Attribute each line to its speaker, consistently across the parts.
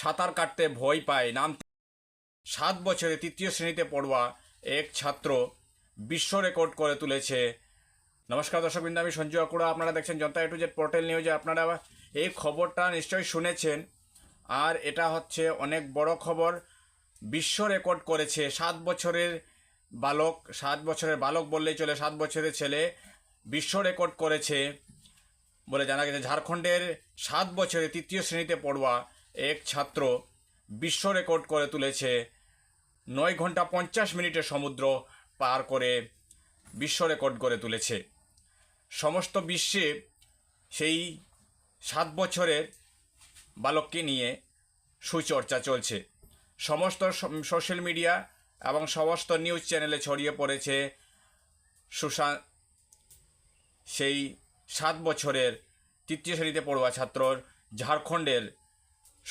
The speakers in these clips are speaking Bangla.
Speaker 1: সাঁতার কাটতে ভয় পায় নামতে 7 বছরে তৃতীয় শ্রেণীতে পড়ুয়া এক ছাত্র বিশ্ব রেকর্ড করে তুলেছে। নমস্কার দর্শকবৃন্দ, আমি সঞ্জু আকুড়া। আপনারা দেখছেন জনতা A to Z পোর্টাল নিউজে। আপনারা এই খবরটা নিশ্চয়ই শুনেছেন, আর এটা হচ্ছে অনেক বড় খবর। বিশ্ব রেকর্ড করেছে 7 বছরের বালক, 7 বছরের বালক বললেই চলে, 7 বছরের ছেলে বিশ্ব রেকর্ড করেছে বলে জানা গেছে। ঝাড়খণ্ডের 7 বছরে তৃতীয় শ্রেণীতে পড়ুয়া এক ছাত্র বিশ্ব রেকর্ড করে তুলেছে। 9 ঘন্টা 50 মিনিটে সমুদ্র পার করে বিশ্ব রেকর্ড করে তুলেছে। সমস্ত বিশ্বে সেই 7 বছরের বালককে নিয়ে সুচর্চা চলছে। সমস্ত সোশ্যাল মিডিয়া এবং সমস্ত নিউজ চ্যানেলে ছড়িয়ে পড়েছে সেই 7 বছরের তৃতীয় শ্রেণীতে পড়ুয়া ছাত্রর ঝাড়খণ্ডের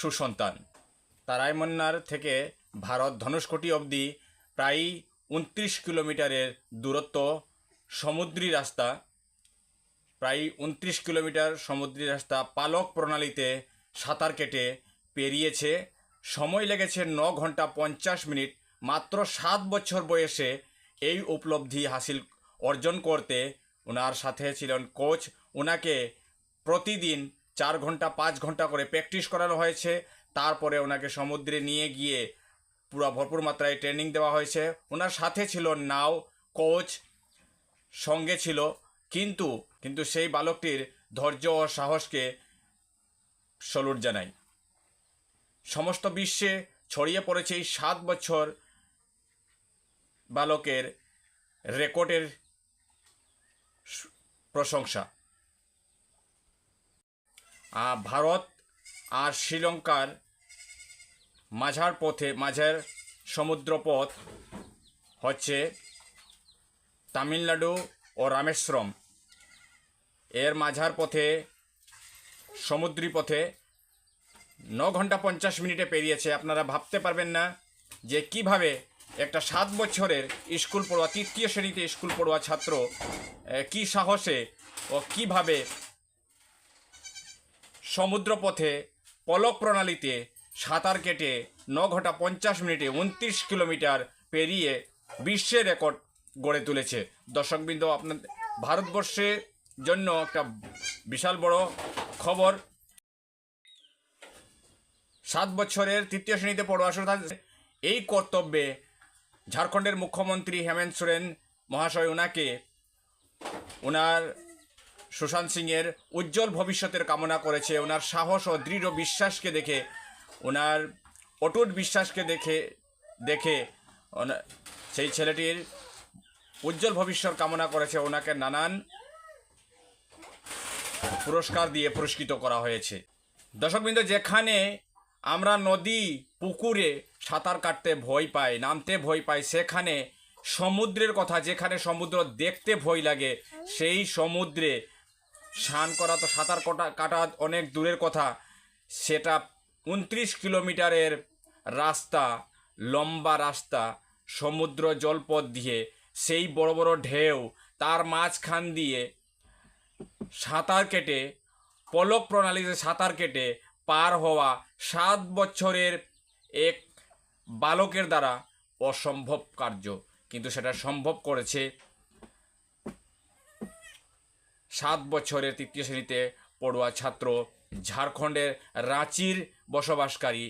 Speaker 1: সুসন্তান। তারাইমন্নার থেকে ভারত ধনুষকোটি অবধি প্রায় 29 কিলোমিটারের দূরত্ব সমুদ্রী রাস্তা, প্রায় 29 কিলোমিটার সমুদ্রী রাস্তা পালক প্রণালীতে সাঁতার কেটে পেরিয়েছে। সময় লেগেছে 9 ঘন্টা 50 মিনিট। মাত্র 7 বছর বয়সে এই উপলব্ধি অর্জন করতে ওনার সাথে ছিলেন কোচ। ওনাকে প্রতিদিন 4 ঘন্টা 5 ঘন্টা করে প্র্যাকটিস করানো হয়েছে। তারপরে ওনাকে সমুদ্রে নিয়ে গিয়ে পুরো ভরপুর মাত্রায় ট্রেনিং দেওয়া হয়েছে। ওনার সাথে ছিল নাও, কোচ সঙ্গে ছিল, কিন্তু সেই বালকটির ধৈর্য ও সাহসকে স্যালুট জানাই। সমস্ত বিশ্বে ছড়িয়ে পড়েছে এই 7 বছর বালকের রেকর্ডের প্রশংসা। ভারত আর শ্রীলঙ্কার মাঝের সমুদ্রপথ হচ্ছে তামিলনাড়ু ও রামেশ্বরম। এর মাঝার পথে সমুদ্রী পথে 9 ঘন্টা 50 মিনিটে পেরিয়েছে। আপনারা ভাবতে পারবেন না যে কিভাবে একটা 7 বছরের স্কুল পড়ুয়া, তৃতীয় শ্রেণীতে স্কুল পড়ুয়া ছাত্র কি সাহসে ও কিভাবে সমুদ্রপথে পলক প্রণালীতে সাঁতার কেটে 9 ঘন্টা 50 মিনিটে 29 কিলোমিটার পেরিয়ে বিশ্বের রেকর্ড গড়ে তুলেছে। দর্শকবৃন্দ, আপনার ভারতবর্ষের জন্য একটা বিশাল বড় খবর। 7 বছরের তৃতীয় শ্রেণীতে পড়ুয়া এই কর্তব্যে ঝাড়খণ্ডের মুখ্যমন্ত্রী হেমন্ত সোরেন মহাশয় ওনার সুশান্ত সিংয়ের উজ্জ্বল ভবিষ্যতের কামনা করেছে। ওনার সাহস ও দৃঢ় বিশ্বাসকে দেখে, ওনার অটুট বিশ্বাসকে দেখে সেই ছেলেটির উজ্জ্বল ভবিষ্যৎ কামনা করেছে। ওনাকে নানান পুরস্কার দিয়ে পুরস্কৃত করা হয়েছে। দর্শকবৃন্দ, যেখানে আমরা নদী পুকুরে সাঁতার কাটতে ভয় পাই, নামতে ভয় পাই, সেখানে সমুদ্রের কথা, যেখানে সমুদ্র দেখতে ভয় লাগে, সেই সমুদ্রে স্নান করা তো সাঁতার কাটা অনেক দূরের কথা, সেটা 29 কিলোমিটারের রাস্তা, লম্বা রাস্তা, সমুদ্র জলপথ দিয়ে, সেই বড় বড় ঢেউ, তার মাঝখান দিয়ে সাঁতার কেটে, পলক প্রণালীতে সাঁতার কেটে পার হওয়া 7 বছরের এক বালকের দ্বারা অসম্ভব কার্য, কিন্তু সেটা সম্ভব করেছে 7 বছরের তৃতীয় শ্রেণীতে পড়ুয়া ছাত্র, ঝাড়খণ্ডের রাঁচির বসবাসকারী